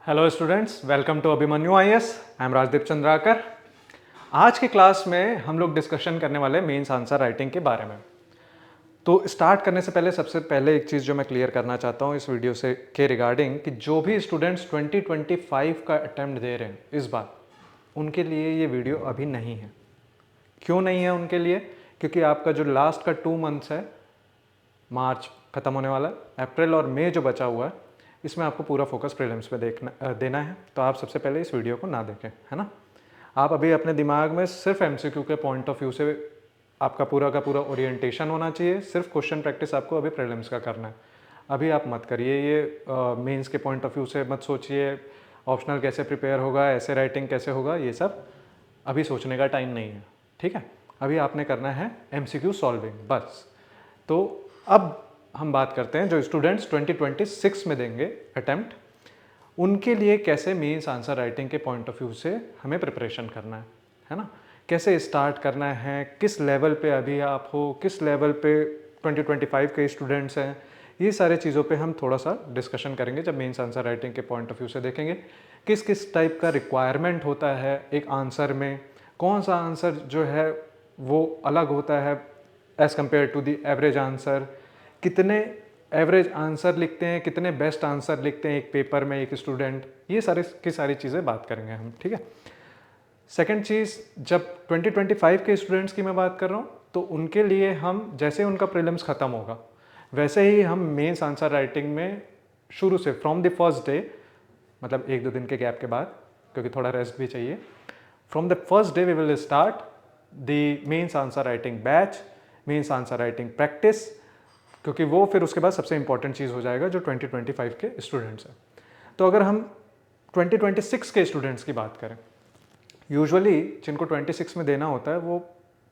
Hello students, welcome to Abhimanyu IAS. I am Rajdeep Chandrakar. आज की class में हम लोग डिस्कशन करने वाले मेंस आंसर राइटिंग के बारे में। तो स्टार्ट करने से पहले सबसे पहले एक चीज़ जो मैं क्लियर करना चाहता हूँ इस वीडियो से के रिगार्डिंग कि जो भी स्टूडेंट्स 2025 का अटेम्प्ट दे रहे हैं इस बार, उनके लिए ये वीडियो अभी नहीं है। क्यों नहीं है उनके लिए? क्योंकि आपका जो लास्ट का 2 मंथ्स है, मार्च ख़त्म होने वाला है, अप्रैल और मई जो बचा हुआ है, इसमें आपको पूरा फोकस प्रीलिम्स पे देना है। तो आप सबसे पहले इस वीडियो को ना देखें, है ना। आप अभी अपने दिमाग में सिर्फ एमसीक्यू के पॉइंट ऑफ व्यू से आपका पूरा का पूरा ओरिएंटेशन होना चाहिए। सिर्फ क्वेश्चन प्रैक्टिस आपको अभी प्रीलिम्स का करना है। अभी आप मत करिए ये मेंस के पॉइंट ऑफ व्यू से मत सोचिए ऑप्शनल कैसे प्रिपेयर होगा, ऐसे राइटिंग कैसे होगा, ये सब अभी सोचने का टाइम नहीं है। ठीक है, अभी आपने करना है एमसीक्यू सॉल्विंग बस। तो अब हम बात करते हैं जो स्टूडेंट्स 2026 में देंगे अटेम्प्ट, उनके लिए कैसे मेंस आंसर राइटिंग के पॉइंट ऑफ व्यू से हमें प्रिपरेशन करना है ना। कैसे स्टार्ट करना है, किस लेवल पे अभी आप हो, किस लेवल पे 2025 के स्टूडेंट्स हैं, ये सारे चीज़ों पे हम थोड़ा सा डिस्कशन करेंगे जब मेंस आंसर राइटिंग के पॉइंट ऑफ व्यू से देखेंगे। किस किस टाइप का रिक्वायरमेंट होता है एक आंसर में, कौन सा आंसर जो है वो अलग होता है as compare to the average answer, कितने एवरेज आंसर लिखते हैं, कितने बेस्ट आंसर लिखते हैं एक पेपर में एक स्टूडेंट, ये सारे की सारी चीज़ें बात करेंगे हम। ठीक है, सेकंड चीज़, जब 2025 के स्टूडेंट्स की मैं बात कर रहा हूँ तो उनके लिए हम जैसे उनका प्रीलिम्स ख़त्म होगा वैसे ही हम मेंस आंसर राइटिंग में शुरू से फ्रॉम द फर्स्ट डे, मतलब 1-2 दिन के गैप के बाद, क्योंकि थोड़ा रेस्ट भी चाहिए, from the first day we will start the mains answer writing batch, mains answer writing practice, क्योंकि वो फिर उसके बाद सबसे इंपॉर्टेंट चीज़ हो जाएगा जो 2025 के स्टूडेंट्स हैं। तो अगर हम 2026 के स्टूडेंट्स की बात करें, यूजुअली जिनको 26 में देना होता है वो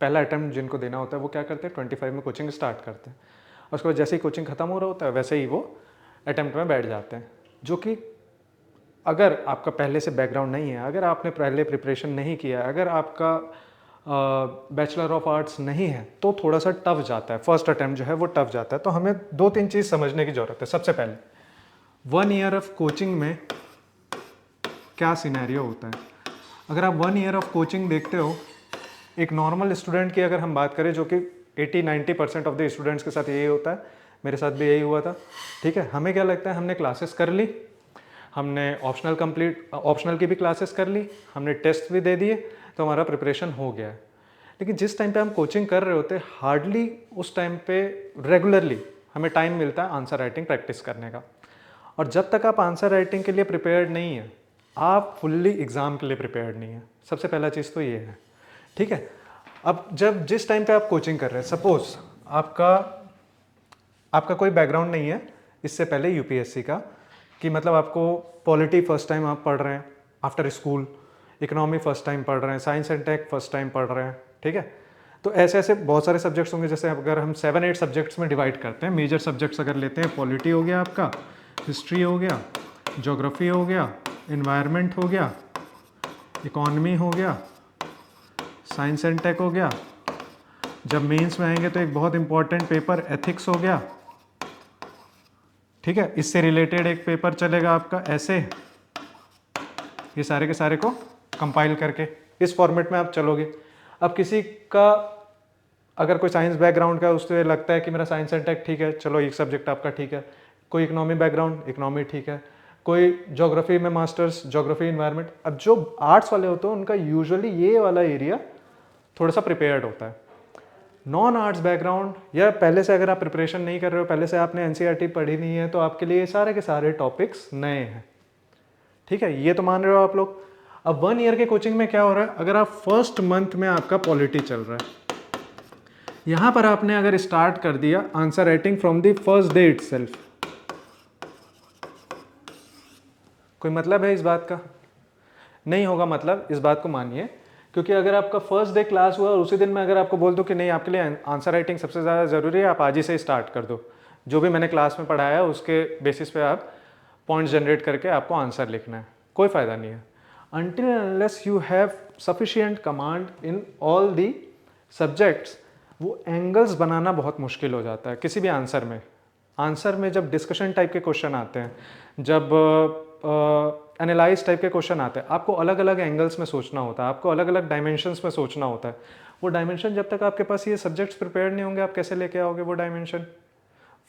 पहला अटैम्प्ट जिनको देना होता है वो क्या करते हैं, 25 में कोचिंग स्टार्ट करते हैं और उसके बाद जैसे ही कोचिंग ख़त्म हो रहा होता है वैसे ही वो अटैम्प्ट में बैठ जाते हैं। जो कि अगर आपका पहले से बैकग्राउंड नहीं है, अगर आपने पहले प्रिपरेशन नहीं किया है, अगर आपका बैचलर ऑफ आर्ट्स नहीं है तो थोड़ा सा टफ जाता है, फर्स्ट अटैम्प्ट जो है वो टफ जाता है। तो हमें 2-3 चीज़ समझने की ज़रूरत है। सबसे पहले 1 ईयर ऑफ कोचिंग में क्या सिनेरियो होता है। अगर आप 1 ईयर ऑफ कोचिंग देखते हो, एक नॉर्मल स्टूडेंट की अगर हम बात करें, जो कि 80-90% ऑफ द स्टूडेंट्स के साथ यही होता है, मेरे साथ भी यही हुआ था। ठीक है, हमें क्या लगता है, हमने क्लासेस कर ली, हमने ऑप्शनल की भी क्लासेस कर ली, हमने टेस्ट भी दे दिए, तो हमारा प्रिपरेशन हो गया है। लेकिन जिस टाइम पे हम कोचिंग कर रहे होते हैं, हार्डली उस टाइम पे रेगुलरली हमें टाइम मिलता है आंसर राइटिंग प्रैक्टिस करने का। और जब तक आप आंसर राइटिंग के लिए प्रिपेयर्ड नहीं है, आप फुल्ली एग्ज़ाम के लिए प्रिपेयर्ड नहीं है। सबसे पहला चीज़ तो ये है। ठीक है, अब जिस टाइम पे आप कोचिंग कर रहे हैं, सपोज आपका कोई बैकग्राउंड नहीं है इससे पहले यूपीएससी का, कि मतलब आपको पॉलिटी फर्स्ट टाइम आप पढ़ रहे हैं after school, economy first time पढ़ रहे हैं, science and tech first time पढ़ रहे हैं। ठीक है, तो ऐसे ऐसे बहुत सारे सब्जेक्ट्स होंगे। जैसे अगर हम 7-8 सब्जेक्ट्स में डिवाइड करते हैं, मेजर सब्जेक्ट्स अगर लेते हैं, पॉलिटी हो गया आपका, हिस्ट्री हो गया, ज्योग्राफी हो गया, इन्वायरमेंट हो गया, इकोनॉमी हो गया, साइंस एंड टेक हो गया। जब मेंस में आएंगे तो एक बहुत इंपॉर्टेंट पेपर एथिक्स हो गया। ठीक है, इससे रिलेटेड एक पेपर चलेगा आपका ऐसे। ये सारे के सारे को कंपाइल करके इस फॉर्मेट में आप चलोगे। अब किसी का अगर कोई साइंस बैकग्राउंड का, उससे लगता है कि मेरा साइंस एंड टेक ठीक है, चलो एक सब्जेक्ट आपका ठीक है। कोई इकोनॉमी बैकग्राउंड, इकोनॉमी ठीक है। कोई ज्योग्राफी में मास्टर्स, ज्योग्राफी इन्वायरमेंट। अब जो आर्ट्स वाले होते हैं उनका यूजुअली ये वाला एरिया थोड़ा सा प्रिपेयर्ड होता है। नॉन आर्ट्स बैकग्राउंड, या पहले से अगर आप प्रिपरेशन नहीं कर रहे हो, पहले से आपने एनसीईआरटी पढ़ी नहीं है, तो आपके लिए सारे के सारे टॉपिक्स नए हैं। ठीक है, ये तो मान रहे हो आप लोग। अब 1 ईयर के कोचिंग में क्या हो रहा है, अगर आप फर्स्ट मंथ में आपका पॉलिटी चल रहा है, यहां पर आपने अगर स्टार्ट कर दिया answer writing from the first day itself, कोई मतलब है इस बात का? नहीं होगा मतलब, इस बात को मानिए। क्योंकि अगर आपका फर्स्ट डे क्लास हुआ और उसी दिन में अगर आपको बोल दो कि नहीं, आपके लिए आंसर राइटिंग सबसे ज़्यादा ज़रूरी है, आप आज ही से स्टार्ट कर दो, जो भी मैंने क्लास में पढ़ाया है उसके बेसिस पे आप पॉइंट्स जनरेट करके आपको आंसर लिखना है, कोई फ़ायदा नहीं है। until and unless you have sufficient command in all the subjects, वो एंगल्स बनाना बहुत मुश्किल हो जाता है किसी भी आंसर में। आंसर में जब डिस्कशन टाइप के क्वेश्चन आते हैं, जब एनालाइज टाइप के क्वेश्चन आते हैं, आपको अलग अलग एंगल्स में सोचना होता है, आपको अलग अलग डायमेंशंस में सोचना होता है। वो डायमेंशन जब तक आपके पास ये सब्जेक्ट्स प्रिपेयर नहीं होंगे, आप कैसे लेके आओगे वो dimension?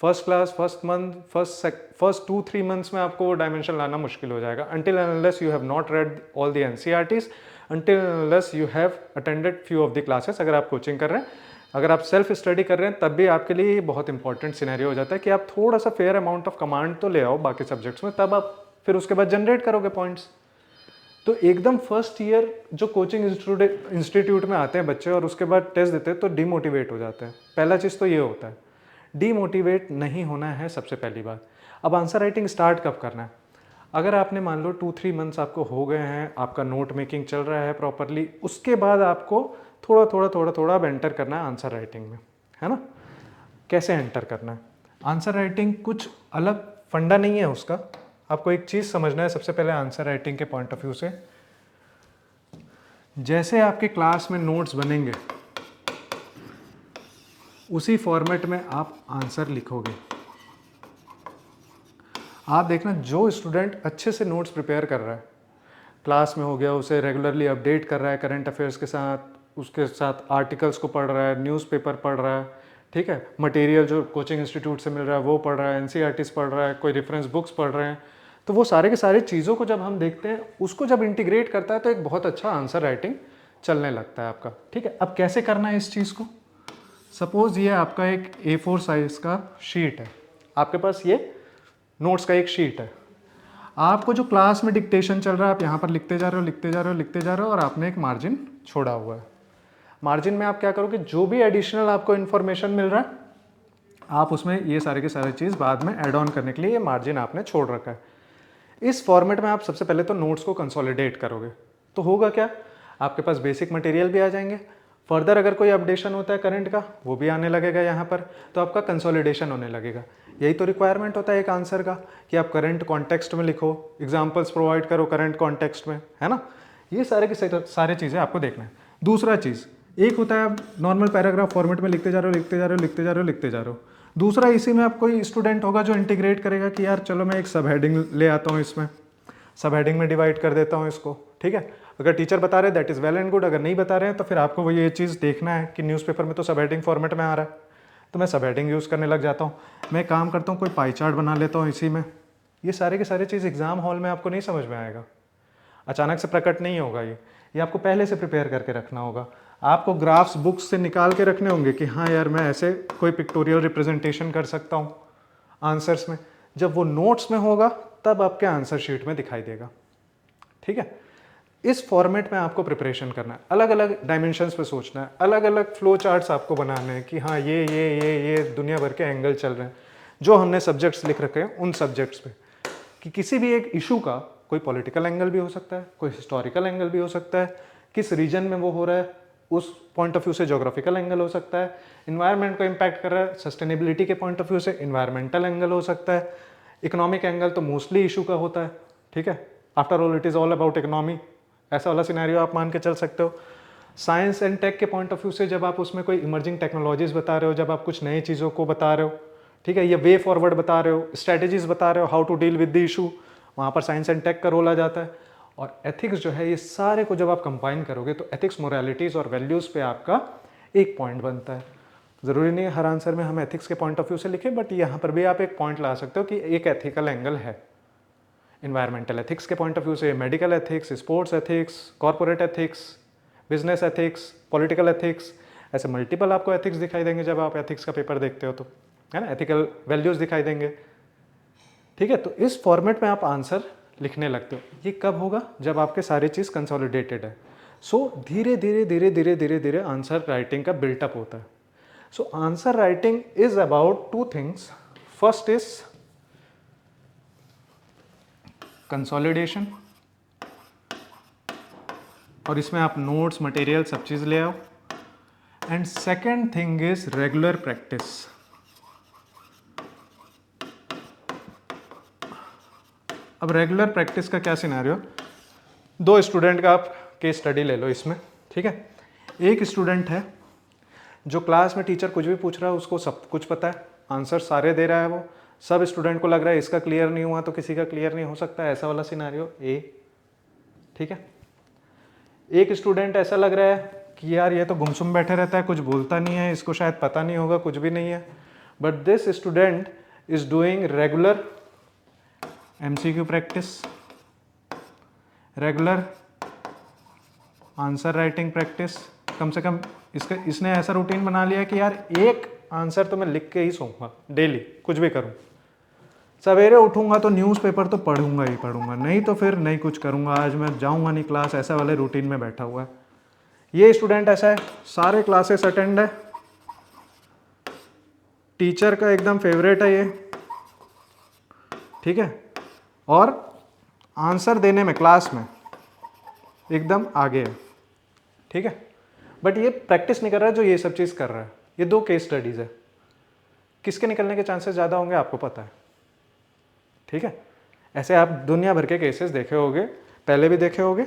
First class, first month, first 2-3 months में आपको वो डायमेंशन लाना मुश्किल हो जाएगा, until and unless you have not read all the NCERTs, until and unless you have attended few of the classes। अगर आप कोचिंग कर रहे हैं, अगर आप सेल्फ स्टडी कर रहे हैं, तब भी आपके लिए बहुत इंपॉर्टेंट सिनेरियो हो जाता है कि आप थोड़ा सा फेयर अमाउंट ऑफ कमांड तो ले आओ बाकी सब्जेक्ट्स में, तब आप फिर उसके बाद जनरेट करोगे पॉइंट्स। तो एकदम फर्स्ट ईयर जो कोचिंग इंस्टीट्यूट में आते हैं बच्चे और उसके बाद टेस्ट देते हैं तो डिमोटिवेट हो जाते हैं। पहला चीज़ तो ये होता है, डीमोटिवेट नहीं होना है सबसे पहली बात। अब आंसर राइटिंग स्टार्ट कब करना है? अगर आपने मान लो 2-3 मंथ्स आपको हो गए हैं, आपका नोट मेकिंग चल रहा है प्रॉपरली, उसके बाद आपको थोड़ा अब एंटर करना है आंसर राइटिंग में, है ना? कैसे एंटर करना है? आंसर राइटिंग कुछ अलग फंडा नहीं है उसका। आपको एक चीज़ समझना है सबसे पहले आंसर राइटिंग के पॉइंट ऑफ व्यू से। जैसे आपके क्लास में नोट्स बनेंगे उसी फॉर्मेट में आप आंसर लिखोगे। आप देखना, जो स्टूडेंट अच्छे से नोट्स प्रिपेयर कर रहा है, क्लास में हो गया, उसे रेगुलरली अपडेट कर रहा है करंट अफेयर्स के साथ, उसके साथ आर्टिकल्स को पढ़ रहा है, न्यूज़पेपर पढ़ रहा है, ठीक है, मटेरियल जो कोचिंग इंस्टीट्यूट से मिल रहा है वो पढ़ रहा है, एनसीईआरटीज़ पढ़ रहा है, कोई रेफरेंस बुक्स पढ़ रहे हैं, तो वो सारे के सारे चीज़ों को जब हम देखते हैं, उसको जब इंटीग्रेट करता है तो एक बहुत अच्छा आंसर राइटिंग चलने लगता है आपका, ठीक है। अब कैसे करना है इस चीज़ को? सपोज़ ये आपका एक A4 साइज़ का शीट है, आपके पास ये नोट्स का एक शीट है, आपको जो क्लास में डिक्टेशन चल रहा है आप यहाँ पर लिखते जा रहे हो, लिखते जा रहे हो, लिखते जा रहे हो, और आपने एक मार्जिन छोड़ा हुआ है। मार्जिन में आप क्या करोगे, जो भी एडिशनल आपको इन्फॉर्मेशन मिल रहा है आप उसमें ये सारे के सारे चीज़ बाद में ऐड ऑन करने के लिए ये मार्जिन आपने छोड़ रखा है। इस फॉर्मेट में आप सबसे पहले तो नोट्स को कंसोलिडेट करोगे, तो होगा क्या, आपके पास बेसिक मटेरियल भी आ जाएंगे, फर्दर अगर कोई अपडेशन होता है करंट का वो भी आने लगेगा यहाँ पर, तो आपका कंसोलिडेशन होने लगेगा। यही तो रिक्वायरमेंट होता है एक आंसर का कि आप करंट कॉन्टेक्स्ट में लिखो, एग्जांपल्स प्रोवाइड करो करंट कॉन्टेक्स्ट में, है ना। ये सारे के सारे चीज़ें आपको देखना है। दूसरा चीज़, एक होता है आप नॉर्मल पैराग्राफ फॉर्मेट में लिखते जा रहे हो, लिखते जा रहे हो, लिखते जा रहे हो, लिखते जा रहे हो। दूसरा, इसी में आप कोई स्टूडेंट होगा जो इंटीग्रेट करेगा कि यार चलो मैं एक सब हेडिंग ले आता हूँ, इसमें सब हेडिंग में डिवाइड कर देता हूँ इसको, ठीक है। अगर टीचर बता रहे हैं that is well and good, अगर नहीं बता रहे हैं तो फिर आपको वो ये चीज़ देखना है कि न्यूज़पेपर में तो सब हेडिंग फॉर्मेट में आ रहा है, तो मैं सब हेडिंग यूज़ करने लग जाता हूँ। मैं काम करता हूँ, कोई पाई चार्ट बना लेता हूँ इसी में। ये सारे के सारे चीज़ एग्जाम हॉल में आपको नहीं समझ में आएगा, अचानक से प्रकट नहीं होगा। ये आपको पहले से प्रिपेयर करके रखना होगा। आपको ग्राफ्स बुक्स से निकाल के रखने होंगे कि हाँ यार मैं ऐसे कोई पिक्टोरियल रिप्रेजेंटेशन कर सकता हूँ आंसर्स में। जब वो नोट्स में होगा तब आपके आंसर शीट में दिखाई देगा, ठीक है। इस फॉर्मेट में आपको प्रिपरेशन करना है, अलग अलग डायमेंशंस पे सोचना है, अलग अलग फ्लो चार्ट्स आपको बनाने हैं कि हाँ ये दुनिया भर के एंगल चल रहे हैं जो हमने सब्जेक्ट्स लिख रखे हैं उन सब्जेक्ट्स पे, कि किसी भी एक इशू का कोई पॉलिटिकल एंगल भी हो सकता है, कोई हिस्टोरिकल एंगल भी हो सकता है, किस रीजन में वो हो रहा है उस पॉइंट ऑफ व्यू से जोग्राफिकल एंगल हो सकता है, इन्वायरमेंट को इम्पैक्ट कर रहा है सस्टेनेबिलिटी के पॉइंट ऑफ व्यू से इन्वायरमेंटल एंगल हो सकता है, इकोनॉमिक एंगल तो मोस्टली इशू का होता है, ठीक है। After all it is all about economy, ऐसा वाला सिनेरियो आप मान के चल सकते हो। साइंस एंड टेक के पॉइंट ऑफ व्यू से जब आप उसमें कोई इमर्जिंग टेक्नोलॉजीज बता रहे हो, जब आप कुछ नई चीज़ों को बता रहे हो, ठीक है, ये वे फॉरवर्ड बता रहे हो, स्ट्रेटेजीज बता रहे हो, how to deal with the issue, वहाँ पर साइंस एंड टेक का रोल आ जाता है। और एथिक्स जो है, ये सारे को जब आप कंबाइन करोगे तो एथिक्स, मोरालिटीज़ और वैल्यूज़ पे आपका एक पॉइंट बनता है। ज़रूरी नहीं है हर आंसर में हम एथिक्स के पॉइंट ऑफ व्यू से लिखें, बट यहाँ पर भी आप एक पॉइंट ला सकते हो कि एक एथिकल एंगल है। इन्वायरमेंटल एथिक्स के पॉइंट ऑफ व्यू से medical ethics, sports ethics, corporate ethics, business ethics, political ethics, ऐसे मल्टीपल आपको एथिक्स दिखाई देंगे जब आप एथिक्स का पेपर देखते हो, तो है ना, एथिकल वैल्यूज़ दिखाई देंगे, ठीक है। तो इस फॉर्मेट में आप आंसर लिखने लगते हो। ये कब होगा, जब आपके सारी चीज़ कंसोलिडेटेड है। सो धीरे धीरे धीरे धीरे धीरे धीरे आंसर राइटिंग का बिल्टअप होता है। So answer writing is about 2 things. First is consolidation, और इसमें आप नोट्स, मटेरियल सब चीज़ ले आओ। And second thing is regular practice. अब रेगुलर प्रैक्टिस का क्या सिनेरियो, 2 स्टूडेंट का आप केस स्टडी ले लो इसमें, ठीक है। एक स्टूडेंट है जो क्लास में टीचर कुछ भी पूछ रहा है उसको सब कुछ पता है, आंसर सारे दे रहा है, वो सब स्टूडेंट को लग रहा है इसका क्लियर नहीं हुआ तो किसी का क्लियर नहीं हो सकता, ऐसा वाला सिनारियो ए। ठीक है, एक स्टूडेंट ऐसा लग रहा है कि यार ये तो गुमसुम बैठे रहता है, कुछ बोलता नहीं है, इसको शायद पता नहीं होगा, कुछ भी नहीं है, but this student is doing regular MCQ practice, regular answer writing practice. कम से कम इसने ऐसा रूटीन बना लिया कि यार एक आंसर तो मैं लिख के ही सोऊंगा डेली, कुछ भी करूं। सवेरे उठूंगा तो न्यूज़पेपर तो पढ़ूंगा ही पढ़ूंगा, नहीं तो फिर नहीं कुछ करूंगा, आज मैं जाऊंगा नहीं क्लास, ऐसा वाले रूटीन में बैठा हुआ है। ये स्टूडेंट ऐसा है, सारे क्लासेस अटेंड है, टीचर का एकदम फेवरेट है ये, ठीक है, और आंसर देने में क्लास में एकदम आगे है, ठीक है। बट ये प्रैक्टिस नहीं कर रहा है जो ये सब चीज़ कर रहा है। ये 2 केस स्टडीज़ है, किसके निकलने के चांसेस ज़्यादा होंगे आपको पता है, ठीक है। ऐसे आप दुनिया भर के केसेस देखे होंगे, पहले भी देखे होंगे,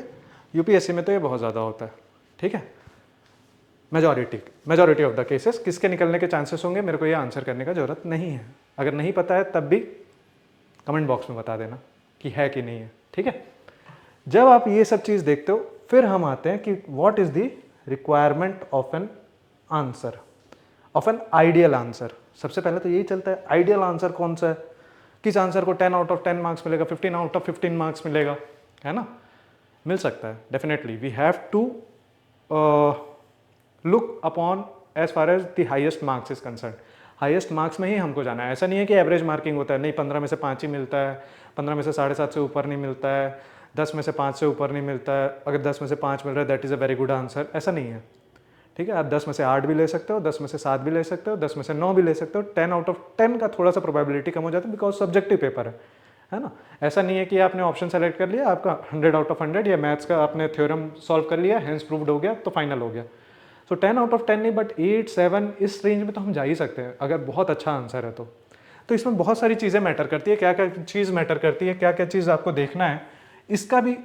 यूपीएससी में तो ये बहुत ज़्यादा होता है, ठीक है। मेजॉरिटी ऑफ द केसेस किसके निकलने के चांसेस होंगे, मेरे को ये आंसर करने का ज़रूरत नहीं है। अगर नहीं पता है तब भी कमेंट बॉक्स में बता देना कि है कि नहीं है, ठीक है। जब आप ये सब चीज़ देखते हो फिर हम आते हैं कि what is the requirement of an answer, of an ideal answer. सबसे पहले तो यही चलता है, आइडियल आंसर कौन सा है, किस आंसर को 10 आउट ऑफ 10 मार्क्स मिलेगा, 15 आउट ऑफ 15 मार्क्स मिलेगा, है ना, मिल सकता है definitely. We have to look upon as far as the highest marks is concern. Highest marks में ही हमको जाना है, ऐसा नहीं है कि एवरेज मार्किंग होता है, नहीं 15 में से 5 ही मिलता है, 15 में से 7.5 से ऊपर नहीं मिलता है, 10 में से 5 से ऊपर नहीं मिलता है, अगर 10 में से 5 मिल रहा है that is a very good answer, ऐसा नहीं है, ठीक है। आप 10 में से 8 भी ले सकते हो, 10 में से 7 भी ले सकते हो, 10 में से 9 भी ले सकते हो। 10 आउट ऑफ 10 का थोड़ा सा प्रोबेबिलिटी कम हो जाता है बिकॉज सब्जेक्टिव पेपर है ना। ऐसा नहीं है कि आपने ऑप्शन सेलेक्ट कर लिया, आपका 100 आउट ऑफ 100 या मैथ्स का आपने थ्योरम सॉल्व कर लिया, हेंस प्रूव्ड हो गया तो फाइनल हो गया। सो 10 आउट ऑफ 10 नहीं, बट 8, 7 इस रेंज में तो हम जा ही सकते हैं अगर बहुत अच्छा आंसर है तो इसमें बहुत सारी चीज़ें मैटर करती है। क्या क्या चीज़ मैटर करती है, क्या क्या चीज़ आपको देखना है, इसका भी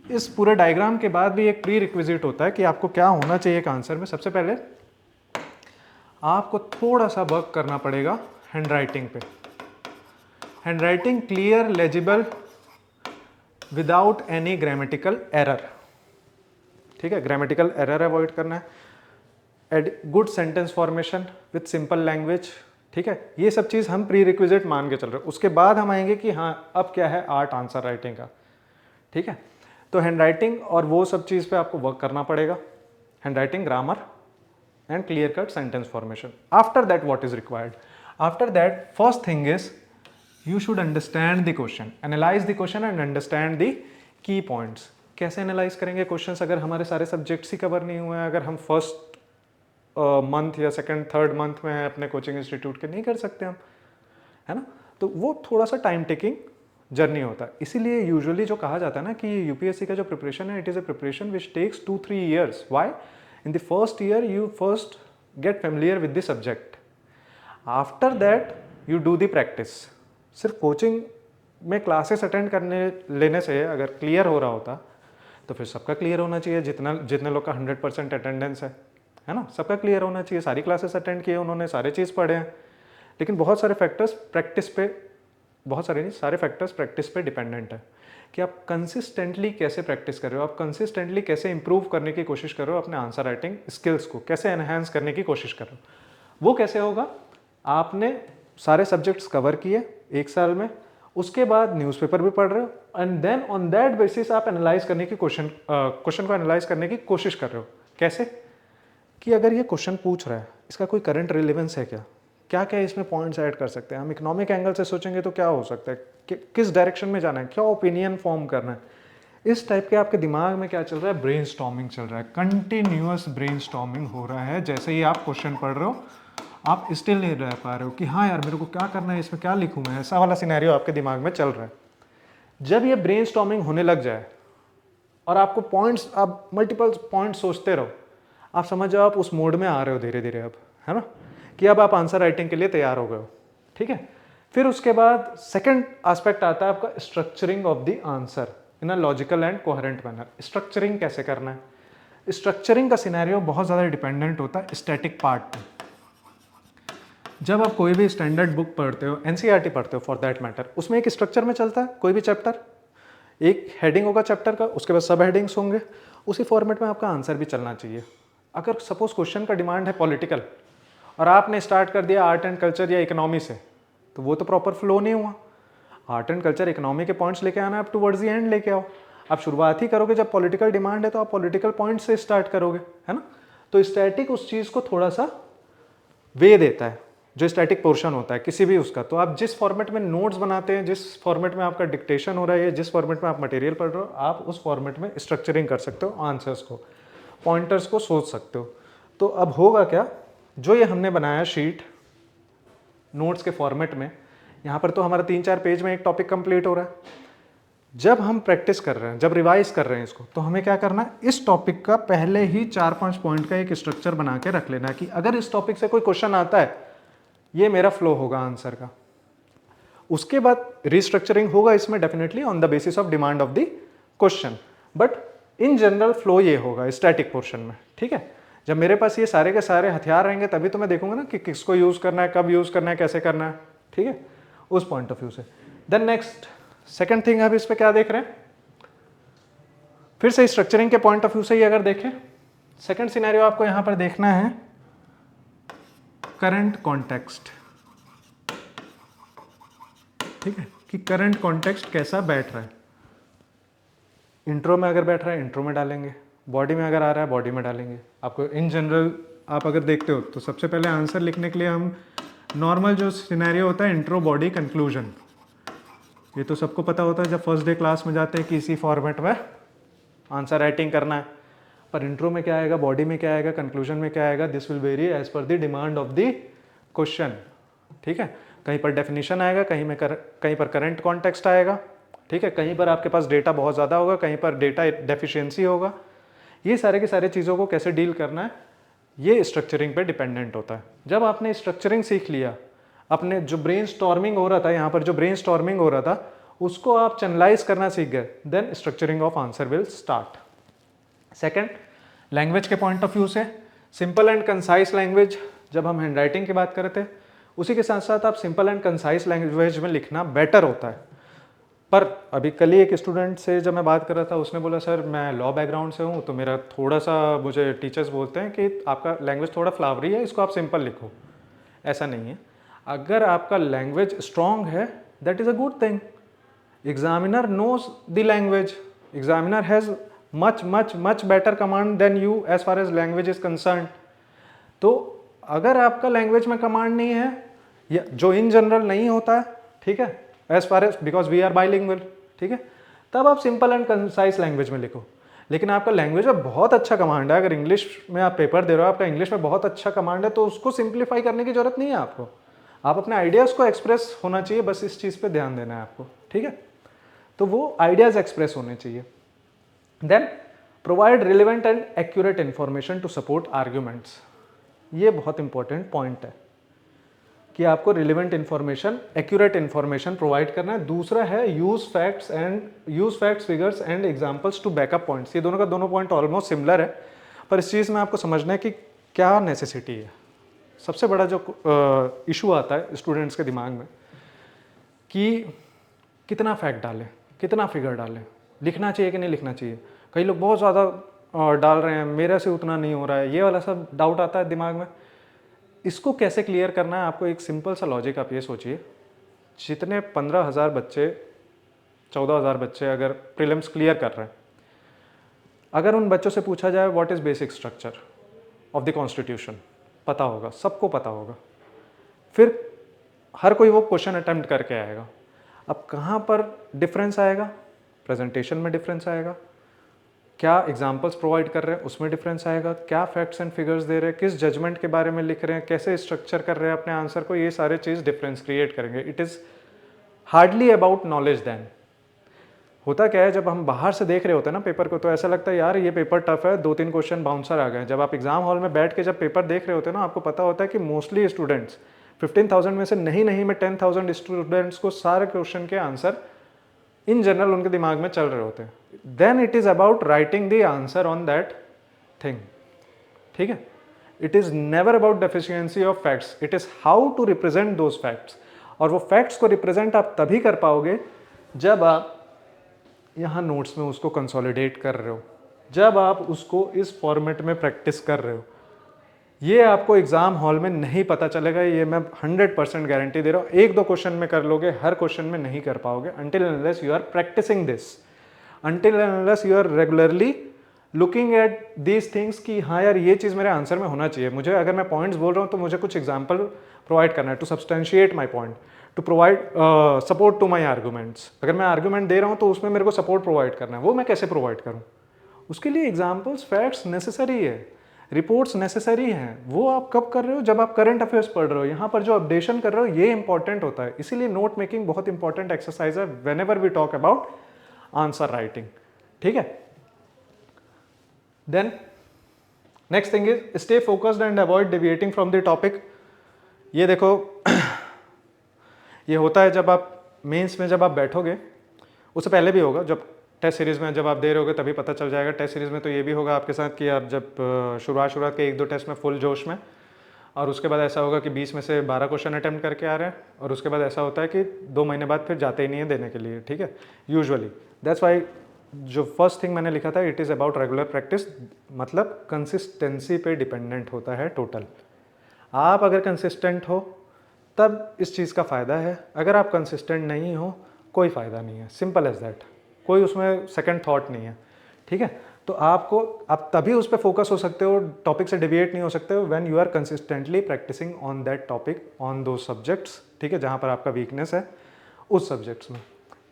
इस पूरे डायग्राम के बाद भी एक प्री रिक्विजिट होता है कि आपको क्या होना चाहिए एक आंसर में। सबसे पहले आपको थोड़ा सा वर्क करना पड़ेगा हैंड राइटिंग पे। Handwriting clear, legible, without any grammatical error, ठीक है। ग्रामेटिकल एरर अवॉइड करना है। Add good sentence formation with simple language, ठीक है। ये सब चीज़ हम प्री रिक्विजिट मान के चल रहे हैं। उसके बाद हम आएंगे कि हाँ अब क्या है आर्ट आंसर राइटिंग का, ठीक है। तो हैंड राइटिंग और वो सब चीज़ पे आपको वर्क करना पड़ेगा, hand writing, grammar and clear cut sentence formation. After that what is required, after that first thing is you should understand the question, analyze the question and understand the key points। कैसे analyse करेंगे questions अगर हमारे सारे subjects ही cover नहीं हुए हैं, अगर हम फर्स्ट मंथ या सेकंड थर्ड मंथ में हैं अपने कोचिंग इंस्टीट्यूट के, नहीं कर सकते हम, है ना। तो वो थोड़ा सा टाइम टेकिंग जर्नी होता है। इसीलिए यूजुअली जो कहा जाता है ना कि यूपीएससी का जो प्रिपरेशन है, it is a preparation which takes 2-3 years. Why? In the first year you first get familiar with the subject, after that you do the practice. सिर्फ कोचिंग में क्लासेस अटेंड करने लेने से अगर क्लियर हो रहा होता तो फिर सबका क्लियर होना चाहिए, जितने लोग का 100% अटेंडेंस है ना, सबका क्लियर होना चाहिए। सारी क्लासेस अटेंड किए उन्होंने, सारे चीज़ पढ़े हैं, लेकिन बहुत सारे फैक्टर्स प्रैक्टिस पे, बहुत सारे नहीं, सारे फैक्टर्स प्रैक्टिस पे डिपेंडेंट है कि आप कंसिस्टेंटली कैसे प्रैक्टिस कर रहे हो, आप कंसिस्टेंटली कैसे इंप्रूव करने की कोशिश कर रहे हो, अपने आंसर राइटिंग स्किल्स को कैसे एनहांस करने की कोशिश कर रहे हो। वो कैसे होगा, आपने सारे सब्जेक्ट्स कवर किए एक साल में, उसके बाद न्यूज़पेपर भी पढ़ रहे हो and then on that basis आप एनालाइज करने की क्वेश्चन को एनालाइज करने की कोशिश कर रहे हो। कैसे कि अगर ये क्वेश्चन पूछ रहा है इसका कोई करंट रिलेवेंस है क्या, क्या क्या इसमें पॉइंट्स ऐड कर सकते हैं हम, इकोनॉमिक एंगल से सोचेंगे तो क्या हो सकता है, किस डायरेक्शन में जाना है, क्या ओपिनियन फॉर्म करना है, इस टाइप के आपके दिमाग में क्या चल रहा है, ब्रेनस्टॉर्मिंग चल रहा है, कंटिन्यूअस ब्रेनस्टॉर्मिंग हो रहा है। जैसे ही आप क्वेश्चन पढ़ रहे हो आप स्टिल नहीं रह पा रहे हो कि हाँ यार मेरे को क्या करना है, इसमें क्या लिखूँ मैं, ऐसा वाला सिनेरियो आपके दिमाग में चल रहा है। जब ये ब्रेनस्टॉर्मिंग होने लग जाए और आपको पॉइंट्स, आप मल्टीपल पॉइंट्स सोचते रहो, आप समझ जाओ आप उस मोड में आ रहे हो धीरे धीरे अब, है ना, कि अब आप आंसर राइटिंग के लिए तैयार हो गए हो, ठीक है। फिर उसके बाद सेकंड एस्पेक्ट आता है आपका structuring of the answer in a logical and coherent manner. Structuring कैसे करना है, स्ट्रक्चरिंग का सिनेरियो बहुत ज़्यादा डिपेंडेंट होता है स्टैटिक पार्ट पे। जब आप कोई भी स्टैंडर्ड बुक पढ़ते हो, एनसीईआरटी पढ़ते हो फॉर दैट मैटर, उसमें एक स्ट्रक्चर में चलता है कोई भी चैप्टर, एक हेडिंग होगा चैप्टर का, उसके बाद सब हेडिंग्स होंगे, उसी फॉर्मेट में आपका आंसर भी चलना चाहिए। अगर सपोज क्वेश्चन का डिमांड है पॉलिटिकल और आपने स्टार्ट कर दिया आर्ट एंड कल्चर या इकोनॉमी से, तो वो तो प्रॉपर फ्लो नहीं हुआ। आर्ट एंड कल्चर इकोनॉमी के पॉइंट्स लेके आना, आप टुवर्ड्स द एंड लेके आओ। आप शुरुआत ही करोगे जब पॉलिटिकल डिमांड है तो आप पॉलिटिकल पॉइंट से स्टार्ट करोगे, है ना। तो स्टैटिक उस चीज़ को थोड़ा सा वे देता है, जो स्टैटिक पोर्शन होता है किसी भी उसका। तो आप जिस फॉर्मेट में नोट्स बनाते हैं, जिस फॉर्मेट में आपका डिक्टेशन हो रहा है, जिस फॉर्मेट में आप मटेरियल पढ़ रहे हो, आप उस फॉर्मेट में स्ट्रक्चरिंग कर सकते हो, आंसर्स को, पॉइंटर्स को सोच सकते हो। तो अब होगा क्या, जो ये हमने बनाया शीट नोट्स के फॉर्मेट में, यहाँ पर तो हमारा 3-4 पेज में एक टॉपिक कंप्लीट हो रहा है। जब हम प्रैक्टिस कर रहे हैं, जब रिवाइज कर रहे हैं इसको, तो हमें क्या करना है, इस टॉपिक का पहले ही 4-5 पॉइंट का एक स्ट्रक्चर बना के रख लेना है कि अगर इस टॉपिक से कोई क्वेश्चन आता है, ये मेरा फ्लो होगा आंसर का। उसके बाद रिस्ट्रक्चरिंग होगा इसमें definitely on the basis of demand of the question, but in general flow ये होगा स्टैटिक पोर्शन में। ठीक है, जब मेरे पास ये सारे के सारे हथियार रहेंगे तभी तो मैं देखूंगा ना कि किसको यूज करना है, कब यूज करना है, कैसे करना है। ठीक है, उस पॉइंट ऑफ व्यू से। देन नेक्स्ट सेकंड थिंग, अब इस पे क्या देख रहे हैं, फिर से स्ट्रक्चरिंग के पॉइंट ऑफ व्यू से ही अगर देखें, सेकंड सिनेरियो आपको यहां पर देखना है करंट कॉन्टेक्स्ट। ठीक है, कि करंट कॉन्टेक्स्ट कैसा बैठ रहा है। इंट्रो में अगर बैठ रहा है इंट्रो में डालेंगे, बॉडी में अगर आ रहा है बॉडी में डालेंगे। आपको इन जनरल आप अगर देखते हो तो सबसे पहले आंसर लिखने के लिए हम नॉर्मल जो सिनेरियो होता है, इंट्रो, बॉडी, कंक्लूजन, ये तो सबको पता होता है जब फर्स्ट डे क्लास में जाते हैं कि इसी फॉर्मेट में आंसर राइटिंग करना है। पर इंट्रो में क्या आएगा, बॉडी में क्या आएगा, कंक्लूजन में क्या आएगा, this will vary as per the demand of the question. ठीक है, कहीं पर डेफिनेशन आएगा, कहीं पर करंट कॉन्टेक्स्ट आएगा। ठीक है, कहीं पर आपके पास डेटा बहुत ज़्यादा होगा, कहीं पर डेटा डेफिशिएंसी होगा। ये सारे की सारी चीज़ों को कैसे डील करना है, ये स्ट्रक्चरिंग पे डिपेंडेंट होता है। जब आपने स्ट्रक्चरिंग सीख लिया, अपने जो ब्रेन स्टॉर्मिंग हो रहा था, यहाँ पर जो ब्रेन स्टॉर्मिंग हो रहा था उसको आप चैनलाइज करना सीख गए, then structuring of answer will start. Second, language के पॉइंट ऑफ व्यू से सिंपल एंड कंसाइज लैंग्वेज, जब हम हैंड राइटिंग की बात कर रहे थे, उसी के साथ साथ आप सिंपल एंड कंसाइज लैंग्वेज में लिखना बेटर होता है। पर अभी कल ही एक स्टूडेंट से जब मैं बात कर रहा था, उसने बोला सर मैं लॉ बैकग्राउंड से हूँ, तो मेरा थोड़ा सा, मुझे टीचर्स बोलते हैं कि आपका लैंग्वेज थोड़ा फ्लावरी है, इसको आप सिंपल लिखो। ऐसा नहीं है, अगर आपका लैंग्वेज स्ट्रॉन्ग है that is a good thing. Examiner knows the language, examiner has much better command than you as far as language is concern. तो अगर आपका लैंग्वेज में कमांड नहीं है, या जो इन जनरल नहीं होता है, ठीक है, as far as because we are bilingual, ठीक है, तब आप सिंपल एंड कंसाइज लैंग्वेज में लिखो। लेकिन आपका लैंग्वेज में बहुत अच्छा कमांड है, अगर इंग्लिश में आप पेपर दे रहे हो, आपका इंग्लिश में बहुत अच्छा कमांड है, तो उसको सिंप्लीफाई करने की जरूरत नहीं है आपको। आप अपने आइडियाज़ को एक्सप्रेस होना चाहिए, बस इस चीज़ पे ध्यान देना है आपको। ठीक है, तो वो आइडियाज़ एक्सप्रेस होने चाहिए। Then provide relevant and accurate information to support arguments. ये बहुत इंपॉर्टेंट पॉइंट है कि आपको relevant information, accurate information provide करना है। दूसरा है use facts, figures and examples to back up points. ये दोनों का दोनों पॉइंट ऑलमोस्ट सिमिलर है, पर इस चीज़ में आपको समझना है कि क्या नेसेसिटी है। सबसे बड़ा जो इशू आता है स्टूडेंट्स के दिमाग में कि कितना फैक्ट डालें, कितना फिगर डालें, लिखना चाहिए कि नहीं लिखना चाहिए। कई लोग बहुत ज़्यादा डाल रहे हैं, मेरे से उतना नहीं हो रहा है, ये वाला सब डाउट आता है दिमाग में। इसको कैसे क्लियर करना है, आपको एक सिंपल सा लॉजिक आप ये सोचिए, जितने 15,000 बच्चे, 14,000 बच्चे अगर प्रीलिम्स क्लियर कर रहे हैं, अगर उन बच्चों से पूछा जाए what is basic structure of the constitution, पता होगा, सबको पता होगा, फिर हर कोई वो क्वेश्चन अटेम्प्ट करके आएगा। अब कहाँ पर डिफरेंस आएगा, प्रेजेंटेशन में डिफरेंस आएगा, क्या एग्जाम्पल्स प्रोवाइड कर रहे हैं उसमें डिफरेंस आएगा, क्या फैक्ट्स एंड फिगर्स दे रहे हैं, किस जजमेंट के बारे में लिख रहे हैं, कैसे स्ट्रक्चर कर रहे हैं अपने आंसर को, ये सारे चीज़ डिफरेंस क्रिएट करेंगे। It is hardly about knowledge then. होता क्या है, जब हम बाहर से देख रहे होते हैं ना पेपर को, तो ऐसा लगता है यार ये पेपर टफ है, 2-3 क्वेश्चन बाउंसर आ गए। जब आप एग्जाम हॉल में बैठ के जब पेपर देख रहे होते हैं ना, आपको पता होता है कि मोस्टली स्टूडेंट्स 15,000 में से नहीं में 10,000 स्टूडेंट्स को सारे क्वेश्चन के आंसर इन जनरल उनके दिमाग में चल रहे होते हैं। Then it is about writing the answer on that thing. ठीक है, it is never about deficiency of facts, it is how to represent those facts. और वो फैक्ट्स को रिप्रेजेंट आप तभी कर पाओगे जब आप यहाँ नोट्स में उसको कंसोलिडेट कर रहे हो, जब आप उसको इस फॉर्मेट में प्रैक्टिस कर रहे हो। ये आपको एग्जाम हॉल में नहीं पता चलेगा, ये मैं 100% गारंटी दे रहा हूँ। एक दो क्वेश्चन में कर लोगे, हर क्वेश्चन में नहीं कर पाओगे until unless you are practicing this, until unless you are regularly looking at these things कि हाँ यार ये चीज़ मेरे आंसर में होना चाहिए। मुझे अगर मैं पॉइंट्स बोल रहा हूँ तो मुझे कुछ एग्जाम्पल प्रोवाइड करना है to substantiate my point, to provide support to my arguments. अगर मैं आर्गूमेंट दे रहा हूँ तो उसमें मेरे को सपोर्ट प्रोवाइड करना है, वो मैं कैसे प्रोवाइड करूँ? उसके लिए एग्जाम्पल्स, फैक्ट्स नेसेसरी है, रिपोर्ट्स नेसेसरी हैं। वो आप कब कर रहे हो? जब आप करंट अफेयर्स पढ़ रहे हो। यहाँ पर जो अपडेशन कर रहे हो ये इंपॉर्टेंट होता है, इसीलिए नोट मेकिंग बहुत इंपॉर्टेंट एक्सरसाइज है whenever we talk about answer writing. ठीक है, then next thing is stay focused and avoid deviating from the topic. ये देखो ये होता है जब आप मेंस में जब आप बैठोगे, उससे पहले भी होगा, जब टेस्ट सीरीज़ में जब आप दे रहे होगे तभी पता चल जाएगा। टेस्ट सीरीज़ में तो ये भी होगा आपके साथ कि आप जब शुरुआत के एक दो टेस्ट में फुल जोश में, और उसके बाद ऐसा होगा कि 20 में से 12 क्वेश्चन अटेम्प्ट करके आ रहे हैं, और उसके बाद ऐसा होता है कि 2 महीने बाद फिर जाते ही नहीं है देने के लिए। ठीक है, यूजुअली दैट्स वाई जो फर्स्ट थिंग मैंने लिखा था it is about regular practice, मतलब कंसिस्टेंसी पे डिपेंडेंट होता है टोटल। आप अगर कंसिस्टेंट हो तब इस चीज़ का फ़ायदा है, अगर आप कंसिस्टेंट नहीं हो कोई फ़ायदा नहीं है, सिंपल एज दैट, कोई उसमें सेकंड थॉट नहीं है। ठीक है, तो आप तभी उस पर फोकस हो सकते हो, टॉपिक से डिविएट नहीं हो सकते हो when you are consistently practicing on that topic, on दो सब्जेक्ट्स। ठीक है, जहाँ पर आपका वीकनेस है उस सब्जेक्ट्स में,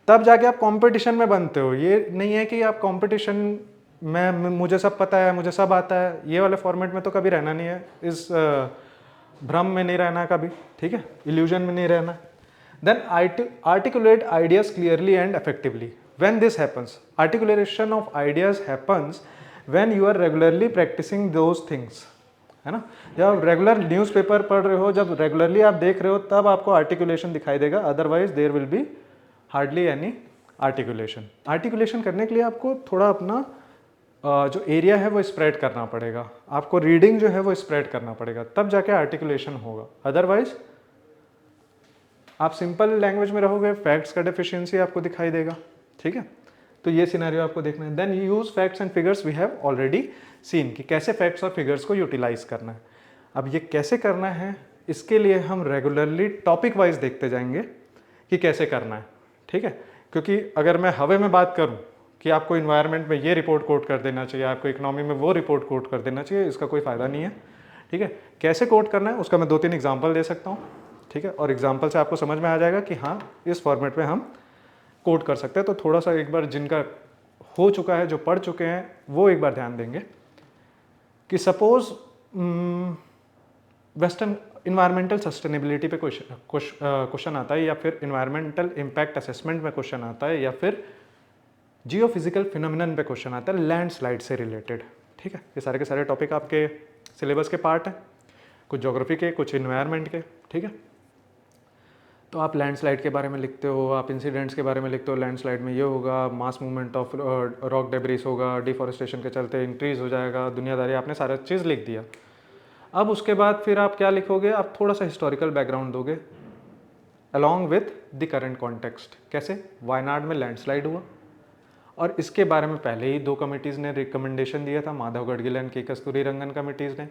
तब जाके आप कंपटीशन में बनते हो। ये नहीं है कि आप कंपटीशन में मुझे सब पता है, मुझे सब आता है, ये वाले फॉर्मेट में तो कभी रहना नहीं है, इस भ्रम में नहीं रहना कभी। ठीक है, इल्यूजन में नहीं रहना। Then articulate ideas clearly and effectively. When this happens, articulation of ideas happens when you are regularly practicing those things, है ना। जब आप रेगुलर न्यूज़पेपर पढ़ रहे हो, जब रेगुलरली आप देख रहे हो, तब आपको आर्टिकुलेशन दिखाई देगा, otherwise there will be hardly any articulation. Articulation करने के लिए आपको थोड़ा अपना जो एरिया है वो स्प्रेड करना पड़ेगा, आपको रीडिंग जो है वो स्प्रेड करना पड़ेगा, तब जाके आर्टिकुलेशन होगा। अदरवाइज आप सिंपल लैंग्वेज में रहोगे, फैक्ट्स का डेफिशिएंसी आपको दिखाई देगा। ठीक है, तो ये सिनेरियो आपको देखना है। Then use facts and figures, we have already seen कि कैसे फैक्ट्स और फिगर्स को यूटिलाइज करना है। अब ये कैसे करना है, इसके लिए हम रेगुलरली टॉपिक वाइज देखते जाएंगे कि कैसे करना है। ठीक है, क्योंकि अगर मैं हवे में बात करूं कि आपको इन्वायरमेंट में ये रिपोर्ट कोट कर देना चाहिए, आपको इकोनॉमी में वो रिपोर्ट कोट कर देना चाहिए, इसका कोई फ़ायदा नहीं है। ठीक है, कैसे कोट करना है उसका मैं 2-3 एग्जाम्पल दे सकता हूँ। ठीक है, और एग्जाम्पल से आपको समझ में आ जाएगा कि हाँ इस फॉर्मेट में हम कोट कर सकते हैं। तो थोड़ा सा एक बार जिनका हो चुका है, जो पढ़ चुके हैं, वो एक बार ध्यान देंगे कि सपोज वेस्टर्न इन्वायरमेंटल सस्टेनेबिलिटी पे क्वेश्चन आता है, या फिर इन्वायरमेंटल इम्पैक्ट असेसमेंट में क्वेश्चन आता है, या फिर जियो फिजिकल फिनोमिनन पे क्वेश्चन आता है लैंडस्लाइड से रिलेटेड। ठीक है, ये सारे के सारे टॉपिक आपके सिलेबस के पार्ट हैं, कुछ ज्योग्राफी के, कुछ इन्वायरमेंट के। ठीक है, तो आप लैंडस्लाइड के बारे में लिखते हो, आप इंसिडेंट्स के बारे में लिखते हो, लैंडस्लाइड में ये होगा, mass movement of rock debris होगा, डिफॉरेस्टेशन के चलते इंक्रीज हो जाएगा, दुनियादारी, आपने सारा चीज़ लिख दिया। अब उसके बाद फिर आप क्या लिखोगे, आप थोड़ा सा हिस्टोरिकल बैकग्राउंड दोगे along with the current context. कैसे? वायनाड में लैंडस्लाइड हुआ और इसके बारे में पहले ही 2 कमिटीज़ ने रिकमेंडेशन दिया था, माधव गडगिल एंड के कस्तूरी रंगन कमिटीज़ ने।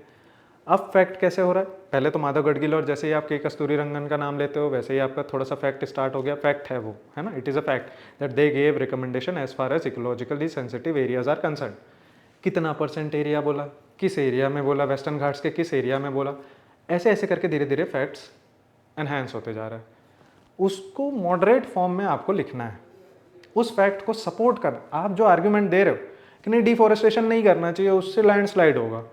अब फैक्ट कैसे हो रहा है, पहले तो माधव गडगिल, और जैसे ही आप के कस्तूरी रंगन का नाम लेते हो वैसे ही आपका थोड़ा सा फैक्ट स्टार्ट हो गया। फैक्ट है वो, है ना, it is a fact that they gave recommendation as far as ecologically sensitive areas are concern. कितना % एरिया बोला, किस एरिया में बोला, वेस्टर्न घाट्स के किस एरिया में बोला, ऐसे ऐसे करके धीरे धीरे फैक्ट्स एनहेंस होते जा रहा है। उसको मॉडरेट फॉर्म में आपको लिखना है, उस फैक्ट को सपोर्ट कर। आप जो आर्ग्यूमेंट दे रहे हो कि नहीं डिफॉरेस्टेशन नहीं करना चाहिए, उससे लैंडस्लाइड होगा,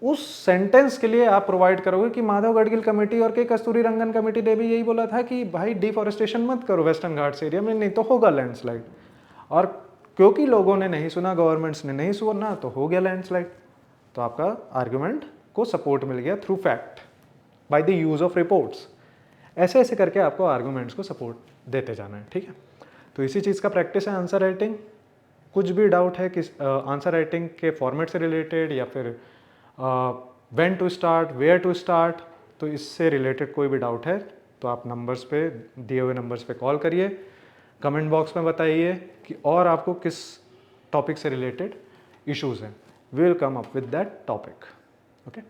उस सेंटेंस के लिए आप प्रोवाइड करोगे कि माधव गडगिल कमेटी और के कस्तूरी रंगन कमेटी ने भी यही बोला था कि भाई डिफॉरेस्टेशन मत करो वेस्टर्न घाट्स एरिया में, नहीं तो होगा लैंडस्लाइड। और क्योंकि लोगों ने नहीं सुना, गवर्नमेंट्स ने नहीं सुना, तो हो गया लैंडस्लाइड। तो आपका आर्ग्यूमेंट को सपोर्ट मिल गया through fact by the use of reports. ऐसे ऐसे करके आपको आर्ग्यूमेंट्स को सपोर्ट देते जाना है। ठीक है, तो इसी चीज़ का प्रैक्टिस है आंसर राइटिंग। कुछ भी डाउट है कि आंसर राइटिंग के फॉर्मेट से रिलेटेड या फिर when to start, where to start. तो इससे रिलेटेड कोई भी डाउट है तो आप नंबर्स पे, दिए हुए नंबर्स पे कॉल करिए, कमेंट बॉक्स में बताइए कि और आपको किस टॉपिक से रिलेटेड इश्यूज हैं। We will come up with that topic. Okay.